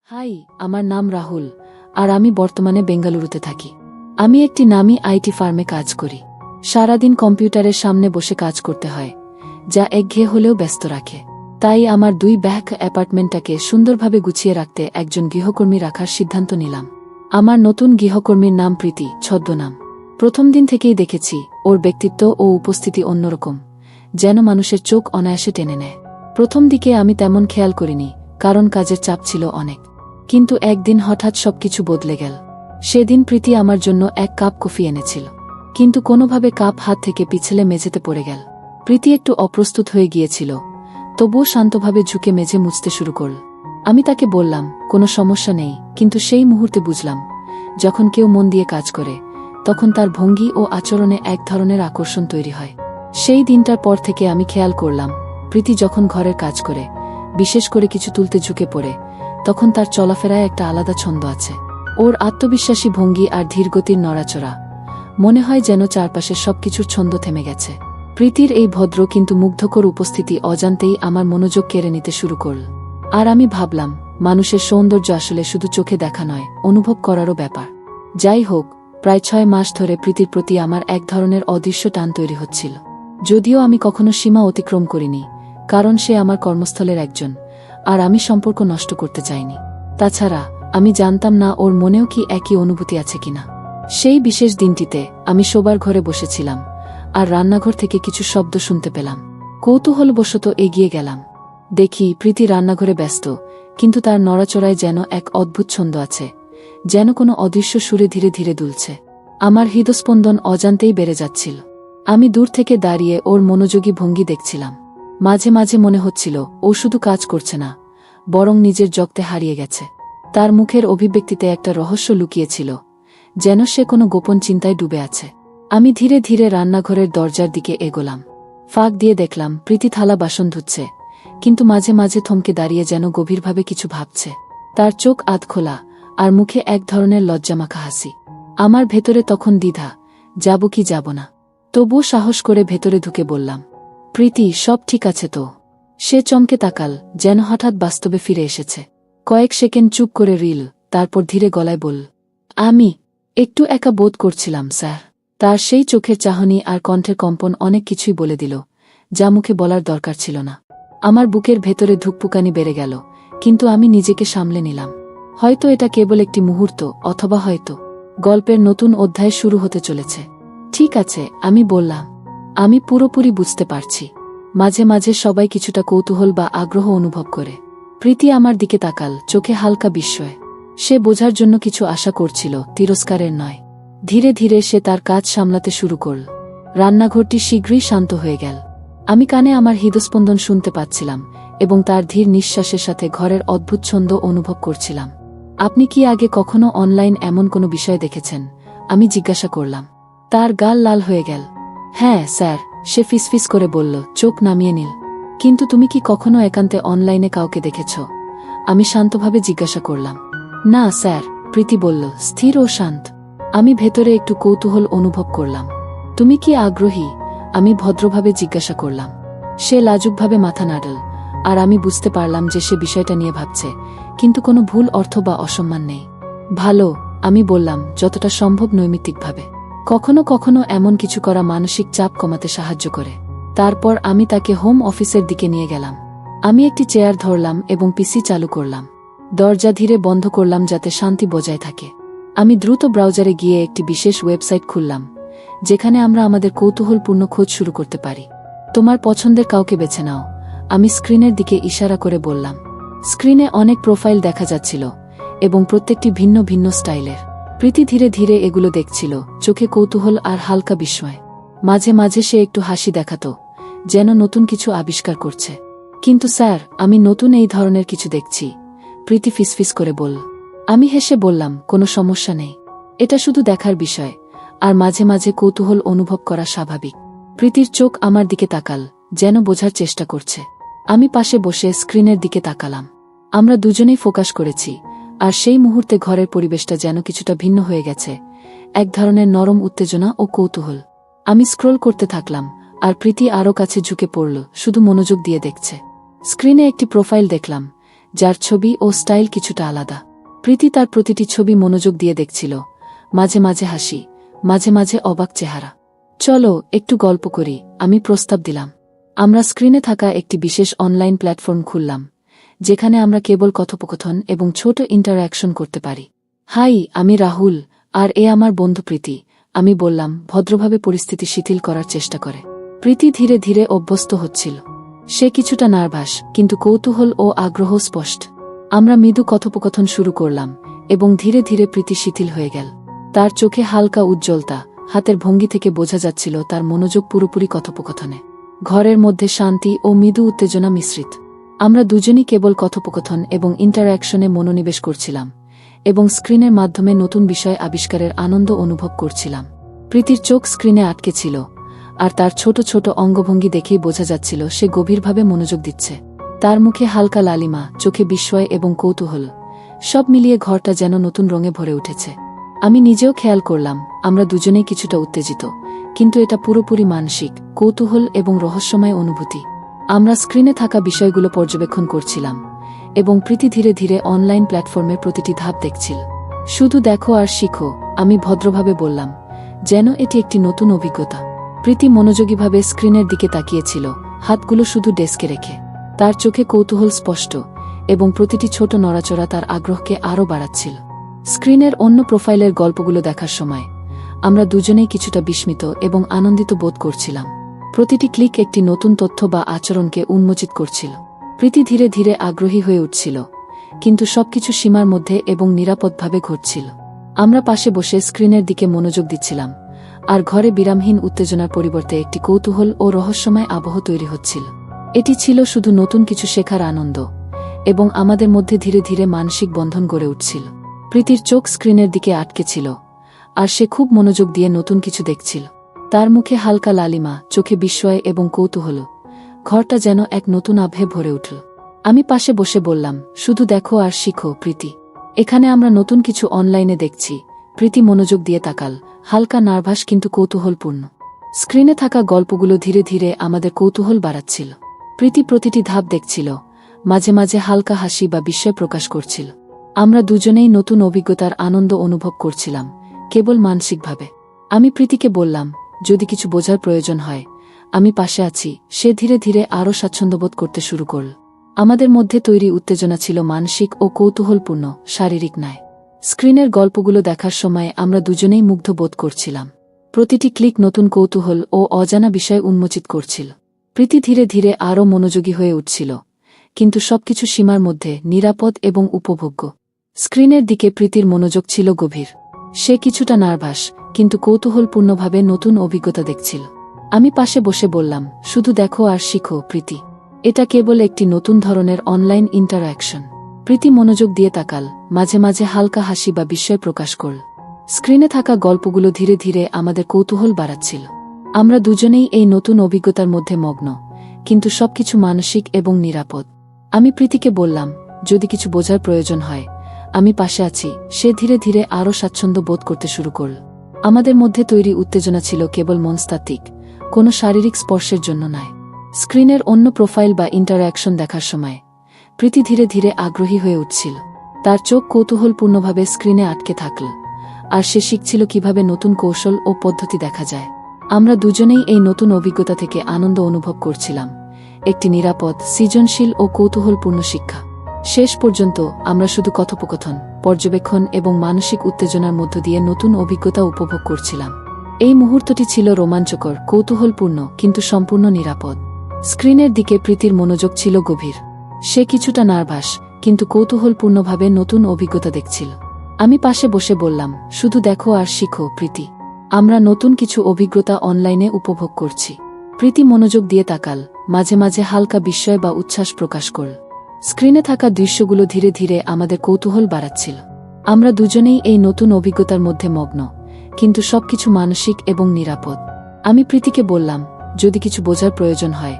High, আমার নাম রাহুল আর আমি বর্তমানে বেঙ্গালুরুতে থাকি। আমি একটি নামী আইটি ফার্মে কাজ করি। সারাদিন কম্পিউটারের সামনে বসে কাজ করতে হয়, যা একঘেয়ে হলেও ব্যস্ত রাখে। তাই আমার 2 ব্যাক অ্যাপার্টমেন্টটাকে সুন্দরভাবে গুছিয়ে রাখতে একজন গৃহকর্মী রাখার সিদ্ধান্ত নিলাম। আমার নতুন গৃহকর্মীর নাম প্রীতি, ছদ্মনাম। প্রথম দিন থেকেই দেখেছি ওর ব্যক্তিত্ব ও উপস্থিতি অন্যরকম, যেন মানুষের চোখ অনায়াসে টেনে নেয়। প্রথম দিকে আমি তেমন খেয়াল করিনি, কারণ কাজের চাপ ছিল অনেক। কিন্তু একদিন হঠাৎ সবকিছু বদলে গেল। সেদিন প্রীতি আমার জন্য 1 কাপ কফি এনেছিল, কিন্তু কোনোভাবে কাপ হাত থেকে পিছলে মেঝেতে পড়ে গেল। প্রীতি একটু অপ্রস্তুত হয়ে গিয়েছিল, তবুও শান্তভাবে ঝুঁকে মেঝে মুছতে শুরু করল। আমি তাকে বললাম, কোনো সমস্যা নেই, কিন্তু সেই মুহূর্তে বুঝলাম, যখন কেউ মন দিয়ে কাজ করে তখন তার ভঙ্গি ও আচরণে এক ধরনের আকর্ষণ তৈরি হয়। সেই দিনটার পর থেকে আমি খেয়াল করলাম, প্রীতি যখন ঘরের কাজ করে, বিশেষ করে কিছু তুলতে ঝুঁকে পড়ে, তখন তার চলাফেরায় একটা আলাদা ছন্দ আছে। ওর আত্মবিশ্বাসী ভঙ্গি আর ধীরগতির নড়াচড়া, মনে হয় যেন চারপাশের সবকিছুর ছন্দ থেমে গেছে। প্রীতির এই ভদ্র কিন্তু মুগ্ধকর উপস্থিতি অজান্তেই আমার মনোযোগ কেড়ে নিতে শুরু করল। আর আমি ভাবলাম, মানুষের সৌন্দর্য আসলে শুধু চোখে দেখা নয়, অনুভব করারও ব্যাপার। যাই হোক, প্রায় 6 মাস ধরে প্রীতির প্রতি আমার এক ধরনের অদৃশ্য টান তৈরি হচ্ছিল। যদিও আমি কখনো সীমা অতিক্রম করিনি, কারণ সে আমার কর্মস্থলের একজন, আর আমি সম্পর্ক নষ্ট করতে চাইনি। তাছাড়া আমি জানতাম না ওর মনেও কি একই অনুভূতি আছে কিনা। সেই বিশেষ দিনটিতে আমি শোবার ঘরে বসেছিলাম, আর রান্নাঘর থেকে কিছু শব্দ শুনতে পেলাম। কৌতূহলবশত এগিয়ে গেলাম। দেখি প্রীতি রান্নাঘরে ব্যস্ত, কিন্তু তার নড়াচড়ায় যেন এক অদ্ভুত ছন্দ আছে, যেন কোনো অদৃশ্য সুরে ধীরে ধীরে দুলছে। আমার হৃদস্পন্দন অজান্তেই বেড়ে যাচ্ছিল। আমি দূর থেকে দাঁড়িয়ে ওর মনোযোগী ভঙ্গি দেখছিলাম। মাঝে মাঝে মনে হচ্ছিল ও শুধু কাজ করছে না, বরং নিজের জগতে হারিয়ে গেছে। তার মুখের অভিব্যক্তিতে একটা রহস্য লুকিয়েছিল, যেন সে কোনো গোপন চিন্তায় ডুবে আছে। আমি ধীরে ধীরে রান্নাঘরের দরজার দিকে এগোলাম। ফাঁক দিয়ে দেখলাম প্রীতি থালা বাসন ধুচ্ছে, কিন্তু মাঝে মাঝে থমকে দাঁড়িয়ে যেন গভীরভাবে কিছু ভাবছে। তার চোখ আধ খোলা, আর মুখে এক ধরনের লজ্জামাখা হাসি। আমার ভেতরে তখন দ্বিধা, যাব কি যাব না। তবুও সাহস করে ভেতরে ঢুকে বললাম, প্রীতি, সব ঠিক আছে তো? সে চমকে তাকাল, যেন হঠাৎ বাস্তবে ফিরে এসেছে। কয়েক সেকেন্ড চুপ করে রিল, তারপর ধীরে গলায় বলল, আমি একটু একা বোধ করছিলাম স্যার। তার সেই চোখের চাহনি আর কণ্ঠের কম্পন অনেক কিছুই বলে দিল, যা মুখে বলার দরকার ছিল না। আমার বুকের ভেতরে ধুকপুকানি বেড়ে গেল, কিন্তু আমি নিজেকে সামলে নিলাম। হয়তো এটা কেবল একটি মুহূর্ত, অথবা হয়তো গল্পের নতুন অধ্যায় শুরু হতে চলেছে। ঠিক আছে, আমি বললাম, আমি পুরোপুরি বুঝতে পারছি। মাঝে মাঝে সবাই কিছুটা কৌতূহল বা আগ্রহ অনুভব করে। প্রীতি আমার দিকে তাকাল, চোখে হালকা বিস্ময়। সে বোঝার জন্য কিছু আশা করছিল, তিরস্কারের নয়। ধীরে ধীরে সে তার কাজ সামলাতে শুরু করল। রান্নাঘরটি শীঘ্রই শান্ত হয়ে গেল। আমি কানে আমার হৃদস্পন্দন শুনতে পাচ্ছিলাম, এবং তার ধীর নিঃশ্বাসের সাথে ঘরের অদ্ভুত ছন্দ অনুভব করছিলাম। আপনি কি আগে কখনো অনলাইন এমন কোনো বিষয় দেখেছেন? আমি জিজ্ঞাসা করলাম। তার গাল লাল হয়ে গেল। হ্যাঁ স্যার, সে ফিসফিস করে বলল, চোখ নামিয়ে নিল। কিন্তু তুমি কি কখনো একান্তে অনলাইনে কাউকে দেখেছ? আমি শান্তভাবে জিজ্ঞাসা করলাম। না স্যার, প্রীতি বলল, স্থির ও শান্ত। আমি ভেতরে একটু কৌতূহল অনুভব করলাম। তুমি কি আগ্রহী? আমি ভদ্রভাবে জিজ্ঞাসা করলাম। সে লাজুকভাবে মাথা নাড়ল, আর আমি বুঝতে পারলাম যে সে বিষয়টা নিয়ে ভাবছে, কিন্তু কোনো ভুল অর্থ বা অসম্মান নেই। ভালো, আমি বললাম, যতটা সম্ভব নৈমিত্তিকভাবে। কখনো কখনো এমন কিছু করা মানসিক চাপ কমাতে সাহায্য করে। তারপর আমি তাকে হোম অফিসের দিকে নিয়ে গেলাম। আমি একটি চেয়ার ধরলাম এবং পিসি চালু করলাম। দরজা ধীরে বন্ধ করলাম যাতে শান্তি বজায় থাকে। আমি দ্রুত ব্রাউজারে গিয়ে একটি বিশেষ ওয়েবসাইট খুললাম, যেখানে আমরা আমাদের কৌতূহলপূর্ণ খোঁজ শুরু করতে পারি। তোমার পছন্দের কাউকে বেছে নাও, আমি স্ক্রিনের দিকে ইশারা করে বললাম। স্ক্রিনে অনেক প্রোফাইল দেখা যাচ্ছিল, এবং প্রত্যেকটি ভিন্ন ভিন্ন স্টাইলের। প্রীতি ধীরে ধীরে এগুলো দেখছিল, চোখে কৌতূহল আর হালকা বিস্ময়। মাঝে মাঝে সে একটু হাসি দেখাত, যেন নতুন কিছু আবিষ্কার করছে। কিন্তু স্যার, আমি নতুন এই ধরনের কিছু দেখছি, প্রীতি ফিসফিস করে বলল। আমি হেসে বললাম, কোনো সমস্যা নেই, এটা শুধু দেখার বিষয়, আর মাঝে মাঝে কৌতূহল অনুভব করা স্বাভাবিক। প্রীতির চোখ আমার দিকে তাকাল, যেন বোঝার চেষ্টা করছে। আমি পাশে বসে স্ক্রিনের দিকে তাকালাম। আমরা দুজনেই ফোকাস করেছি, আর সেই মুহূর্তে ঘরের পরিবেশটা যেন কিছুটা ভিন্ন হয়ে গেছে, এক ধরনের নরম উত্তেজনা ও কৌতূহল। আমি স্ক্রল করতে থাকলাম, আর প্রীতি আরও কাছে ঝুঁকে পড়ল, শুধু মনোযোগ দিয়ে দেখছে। স্ক্রিনে একটি প্রোফাইল দেখলাম, যার ছবি ও স্টাইল কিছুটা আলাদা। প্রীতি তার প্রতিটি ছবি মনোযোগ দিয়ে দেখছিল, মাঝে মাঝে হাসি, মাঝে মাঝে অবাক চেহারা। চলো একটু গল্প করি, আমি প্রস্তাব দিলাম। আমরা স্ক্রিনে থাকা একটি বিশেষ অনলাইন প্ল্যাটফর্ম খুললাম, যেখানে আমরা কেবল কথোপকথন এবং ছোট ইন্টারঅ্যাকশন করতে পারি। হাই, আমি রাহুল, আর এ আমার বন্ধু প্রীতি, আমি বললাম, ভদ্রভাবে পরিস্থিতি শিথিল করার চেষ্টা করে। প্রীতি ধীরে ধীরে অভ্যস্ত হচ্ছিল। সে কিছুটা নার্ভাস, কিন্তু কৌতূহল ও আগ্রহ স্পষ্ট। আমরা মৃদু কথোপকথন শুরু করলাম, এবং ধীরে ধীরে প্রীতি শিথিল হয়ে গেল। তার চোখে হালকা উজ্জ্বলতা, হাতের ভঙ্গি থেকে বোঝা যাচ্ছিল তার মনোযোগ পুরোপুরি কথোপকথনে। ঘরের মধ্যে শান্তি ও মৃদু উত্তেজনা মিশ্রিত। আমরা দুজনই কেবল কথোপকথন এবং ইন্টারঅ্যাকশনে মনোনিবেশ করছিলাম, এবং স্ক্রিনের মাধ্যমে নতুন বিষয় আবিষ্কারের আনন্দ অনুভব করছিলাম। প্রীতির চোখ স্ক্রিনে আটকে ছিল, আর তার ছোট ছোট অঙ্গভঙ্গি দেখেই বোঝা যাচ্ছিল সে গভীরভাবে মনোযোগ দিচ্ছে। তার মুখে হালকা লালিমা, চোখে বিস্ময় এবং কৌতূহল, সব মিলিয়ে ঘরটা যেন নতুন রঙে ভরে উঠেছে। আমি নিজেও খেয়াল করলাম, আমরা দুজনেই কিছুটা উত্তেজিত, কিন্তু এটা পুরোপুরি মানসিক, কৌতূহল এবং রহস্যময় অনুভূতি। আমরা স্ক্রিনে থাকা বিষয়গুলো পর্যবেক্ষণ করছিলাম, এবং প্রীতি ধীরে ধীরে অনলাইন প্ল্যাটফর্মের প্রতিটি ধাপ দেখছিল। শুধু দেখো আর শিখো, আমি ভদ্রভাবে বললাম, যেন এটি একটি নতুন অভিজ্ঞতা। প্রীতি মনোযোগীভাবে স্ক্রিনের দিকে তাকিয়েছিল, হাতগুলো শুধু ডেস্কে রেখে। তার চোখে কৌতূহল স্পষ্ট, এবং প্রতিটি ছোট নড়াচড়া তার আগ্রহকে আরও বাড়াচ্ছিল। স্ক্রিনের অন্য প্রোফাইলের গল্পগুলো দেখার সময় আমরা দুজনেই কিছুটা বিস্মিত এবং আনন্দিত বোধ করছিলাম। প্রতিটি ক্লিক একটি নতুন তথ্য বা আচরণকে উন্মোচিত করছিল। প্রীতি ধীরে ধীরে আগ্রহী হয়ে উঠছিল, কিন্তু সবকিছু সীমার মধ্যে এবং নিরাপদভাবে ঘটছিল। আমরা পাশে বসে স্ক্রিনের দিকে মনোযোগ দিচ্ছিলাম, আর ঘরে বিরামহীন উত্তেজনার পরিবর্তে একটি কৌতূহল ও রহস্যময় আবহ তৈরি হচ্ছিল। এটি ছিল শুধু নতুন কিছু শেখার আনন্দ, এবং আমাদের মধ্যে ধীরে ধীরে মানসিক বন্ধন গড়ে উঠছিল। প্রীতির চোখ স্ক্রিনের দিকে আটকে ছিল, আর সে খুব মনোযোগ দিয়ে নতুন কিছু দেখছিল। তার মুখে হালকা লালিমা, চোখে বিস্ময় এবং কৌতূহল, ঘরটা যেন এক নতুন আভে ভরে উঠল। আমি পাশে বসে বললাম, শুধু দেখো আর শিখো প্রীতি, এখানে আমরা নতুন কিছু অনলাইনে দেখছি। প্রীতি মনোযোগ দিয়ে তাকাল, হালকা নার্ভাস কিন্তু কৌতূহলপূর্ণ। স্ক্রিনে থাকা গল্পগুলো ধীরে ধীরে আমাদের কৌতূহল বাড়াচ্ছিল। প্রীতি প্রতিটি ধাপ দেখছিল, মাঝে মাঝে হালকা হাসি বা বিস্ময় প্রকাশ করছিল। আমরা দুজনেই নতুন অভিজ্ঞতার আনন্দ অনুভব করছিলাম, কেবল মানসিকভাবে। আমি প্রীতিকে বললাম, যদি কিছু বোঝার প্রয়োজন হয়, আমি পাশে আছি। সে ধীরে ধীরে আরও স্বাচ্ছন্দ্যবোধ করতে শুরু করল। আমাদের মধ্যে তৈরি উত্তেজনা ছিল মানসিক ও কৌতূহলপূর্ণ, শারীরিক নয়। স্ক্রিনের গল্পগুলো দেখার সময় আমরা দুজনেই মুগ্ধ বোধ করছিলাম। প্রতিটি ক্লিক নতুন কৌতূহল ও অজানা বিষয় উন্মোচিত করছিল। প্রীতি ধীরে ধীরে আরও মনোযোগী হয়ে উঠছিল, কিন্তু সবকিছু সীমার মধ্যে, নিরাপদ এবং উপভোগ্য। স্ক্রিনের দিকে প্রীতির মনোযোগ ছিল গভীর। সে কিছুটা নার্ভাস, কিন্তু কৌতূহলপূর্ণভাবে নতুন অভিজ্ঞতা দেখছিল। আমি পাশে বসে বললাম, শুধু দেখো আর শিখো প্রীতি, এটা কেবল একটি নতুন ধরনের অনলাইন ইন্টারঅ্যাকশন। প্রীতি মনোযোগ দিয়ে তাকাল, মাঝে মাঝে হালকা হাসি বা বিস্ময় প্রকাশ করল। স্ক্রিনে থাকা গল্পগুলো ধীরে ধীরে আমাদের কৌতূহল বাড়াচ্ছিল। আমরা দুজনেই এই নতুন অভিজ্ঞতার মধ্যে মগ্ন, কিন্তু সবকিছু মানসিক এবং নিরাপদ। আমি প্রীতিকে বললাম, যদি কিছু বোঝার প্রয়োজন হয়, আমি পাশে আছি। সে ধীরে ধীরে আরও স্বাচ্ছন্দ্য বোধ করতে শুরু করল। আমাদের মধ্যে তৈরি উত্তেজনা ছিল কেবল মনস্তাত্ত্বিক, কোনো শারীরিক স্পর্শের জন্য নয়। স্ক্রিনের অন্য প্রোফাইল বা ইন্টারঅ্যাকশন দেখার সময় প্রীতি ধীরে ধীরে আগ্রহী হয়ে উঠছিল। তার চোখ কৌতূহলপূর্ণভাবে স্ক্রিনে আটকে থাকল, আর সে শিখছিল কিভাবে নতুন কৌশল ও পদ্ধতি দেখা যায়। আমরা দুজনেই এই নতুন অভিজ্ঞতা থেকে আনন্দ অনুভব করছিলাম, একটি নিরাপদ, সৃজনশীল ও কৌতূহলপূর্ণ শিক্ষা। শেষ পর্যন্ত আমরা শুধু কথোপকথন, পর্যবেক্ষণ এবং মানসিক উত্তেজনার মধ্য দিয়ে নতুন অভিজ্ঞতা উপভোগ করছিলাম। এই মুহূর্তটি ছিল রোমাঞ্চকর, কৌতূহলপূর্ণ, কিন্তু সম্পূর্ণ নিরাপদ। স্ক্রিনের দিকে প্রীতির মনোযোগ ছিল গভীর। সে কিছুটা নার্ভাস, কিন্তু কৌতূহলপূর্ণভাবে নতুন অভিজ্ঞতা দেখছিল। আমি পাশে বসে বললাম, শুধু দেখো আর শিখো প্রীতি, আমরা নতুন কিছু অভিজ্ঞতা অনলাইনে উপভোগ করছি। প্রীতি মনোযোগ দিয়ে তাকাল, মাঝে মাঝে হালকা বিস্ময় বা উচ্ছ্বাস প্রকাশ করল। স্ক্রিনে থাকা দৃশ্যগুলো ধীরে ধীরে আমাদের কৌতূহল বাড়াচ্ছিল। আমরা দুজনেই এই নতুন অভিজ্ঞতার মধ্যে মগ্ন, কিন্তু সবকিছু মানসিক এবং নিরাপদ। আমি প্রীতিকে বললাম, যদি কিছু বোঝার প্রয়োজন হয়,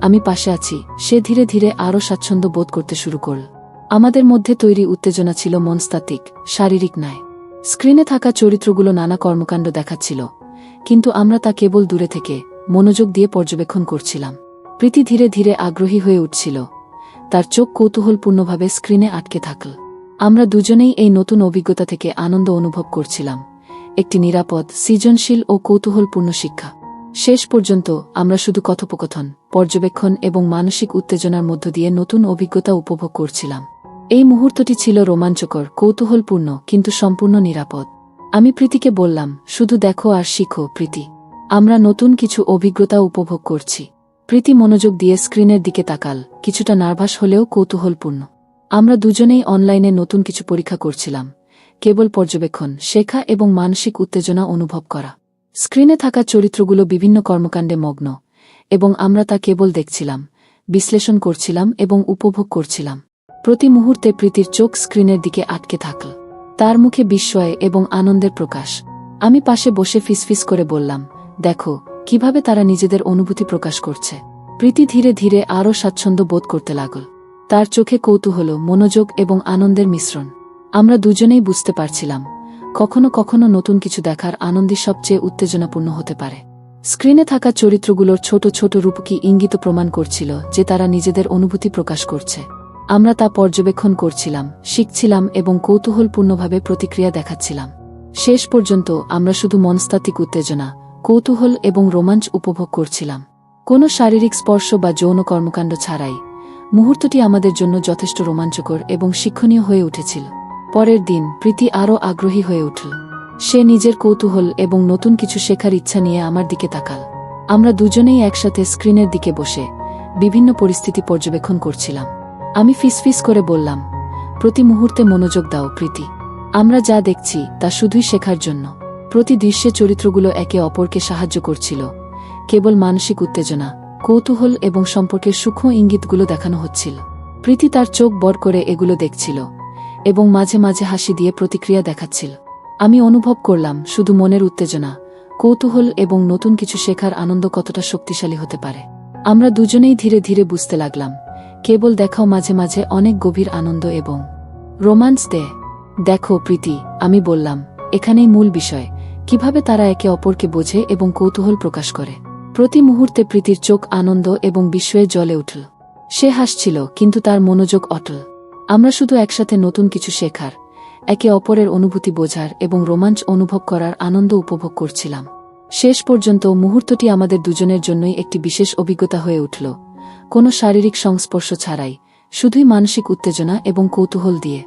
আমি পাশে আছি। সে ধীরে ধীরে আরও স্বাচ্ছন্দ্য বোধ করতে শুরু করল। আমাদের মধ্যে তৈরি উত্তেজনা ছিল মনস্তাত্ত্বিক, শারীরিক নয়। স্ক্রিনে থাকা চরিত্রগুলো নানা কর্মকাণ্ড দেখাচ্ছিল, কিন্তু আমরা তা কেবল দূরে থেকে মনোযোগ দিয়ে পর্যবেক্ষণ করছিলাম। প্রীতি ধীরে ধীরে আগ্রহী হয়ে উঠছিল, তার চোখ কৌতূহলপূর্ণভাবে স্ক্রিনে আটকে থাকল। আমরা দুজনেই এই নতুন অভিজ্ঞতা থেকে আনন্দ অনুভব করছিলাম, একটি নিরাপদ, সৃজনশীল ও কৌতূহলপূর্ণ শিক্ষা। শেষ পর্যন্ত আমরা শুধু কথোপকথন, পর্যবেক্ষণ এবং মানসিক উত্তেজনার মধ্য দিয়ে নতুন অভিজ্ঞতা উপভোগ করছিলাম। এই মুহূর্তটি ছিল রোমাঞ্চকর, কৌতূহলপূর্ণ, কিন্তু সম্পূর্ণ নিরাপদ। আমি প্রীতিকে বললাম, শুধু দেখো আর শিখো প্রীতি, আমরা নতুন কিছু অভিজ্ঞতা উপভোগ করছি। প্রীতি মনোযোগ দিয়ে স্ক্রিনের দিকে তাকাল, কিছুটা নার্ভাস হলেও কৌতূহলপূর্ণ। আমরা দুজনেই অনলাইনে নতুন কিছু পরীক্ষা করছিলাম, কেবল পর্যবেক্ষণ, শেখা এবং মানসিক উত্তেজনা অনুভব করা। স্ক্রিনে থাকা চরিত্রগুলো বিভিন্ন কর্মকাণ্ডে মগ্ন, এবং আমরা তা কেবল দেখছিলাম, বিশ্লেষণ করছিলাম এবং উপভোগ করছিলাম। প্রতি মুহূর্তে প্রীতির চোখ স্ক্রিনের দিকে আটকে থাকল, তার মুখে বিস্ময় এবং আনন্দের প্রকাশ। আমি পাশে বসে ফিসফিস করে বললাম, দেখো কিভাবে তারা নিজেদের অনুভূতি প্রকাশ করছে। প্রীতি ধীরে ধীরে আরও স্বাচ্ছন্দ্য বোধ করতে লাগল, তার চোখে কৌতূহল, মনোযোগ এবং আনন্দের মিশ্রণ। আমরা দুজনেই বুঝতে পারছিলাম, কখনো কখনো নতুন কিছু দেখার আনন্দই সবচেয়ে উত্তেজনাপূর্ণ হতে পারে। স্ক্রিনে থাকা চরিত্রগুলোর ছোট ছোট রূপকী ইঙ্গিত প্রমাণ করছিল যে তারা নিজেদের অনুভূতি প্রকাশ করছে। আমরা তা পর্যবেক্ষণ করছিলাম, শিখছিলাম এবং কৌতূহলপূর্ণভাবে প্রতিক্রিয়া দেখাচ্ছিলাম। শেষ পর্যন্ত আমরা শুধু মনস্তাত্ত্বিক উত্তেজনা, কৌতূহল এবং রোমাঞ্চ উপভোগ করছিলাম, কোনো শারীরিক স্পর্শ বা যৌন কর্মকাণ্ড ছাড়াই। মুহূর্তটি আমাদের জন্য যথেষ্ট রোমাঞ্চকর এবং শিক্ষণীয় হয়ে উঠেছিল। পরের দিন প্রীতি আরও আগ্রহী হয়ে উঠল। সে নিজের কৌতূহল এবং নতুন কিছু শেখার ইচ্ছা নিয়ে আমার দিকে তাকাল। আমরা দুজনেই একসাথে স্ক্রিনের দিকে বসে বিভিন্ন পরিস্থিতি পর্যবেক্ষণ করছিলাম। আমি ফিসফিস করে বললাম, প্রতি মুহূর্তে মনোযোগ দাও প্রীতি, আমরা যা দেখছি তা শুধুই শেখার জন্য। প্রতি দৃশ্যে চরিত্রগুলো একে অপরকে সাহায্য করছিল, কেবল মানসিক উত্তেজনা, কৌতূহল এবং সম্পর্কের সূক্ষ্ম ইঙ্গিতগুলো দেখানো হচ্ছিল। প্রীতি তার চোখ বড় করে এগুলো দেখছিল এবং মাঝে মাঝে হাসি দিয়ে প্রতিক্রিয়া দেখাচ্ছিল। আমি অনুভব করলাম শুধু মনের উত্তেজনা, কৌতূহল এবং নতুন কিছু শেখার আনন্দ কতটা শক্তিশালী হতে পারে। আমরা দুজনেই ধীরে ধীরে বুঝতে লাগলাম, কেবল দেখাও মাঝে মাঝে অনেক গভীর আনন্দ এবং রোমান্স দেয়। দেখো প্রীতি, আমি বললাম, এখানেই মূল বিষয়, কিভাবে তারা একে অপরকে বোঝে এবং কৌতূহল প্রকাশ করে। প্রতি মুহূর্তে প্রীতির চোখ আনন্দ এবং বিস্ময়ে জ্বলে উঠল। সে হাসছিল, কিন্তু তার মনোযোগ অটল। আমরা শুধু একসাথে নতুন কিছু শেখার, একে অপরের অনুভূতি বোঝার এবং রোমাঞ্চ অনুভব করার আনন্দ উপভোগ করছিলাম। শেষ পর্যন্ত মুহূর্তটি আমাদের দুজনের জন্যই একটি বিশেষ অভিজ্ঞতা হয়ে উঠল, কোনো শারীরিক সংস্পর্শ ছাড়াই, শুধুই মানসিক উত্তেজনা এবং কৌতূহল দিয়ে।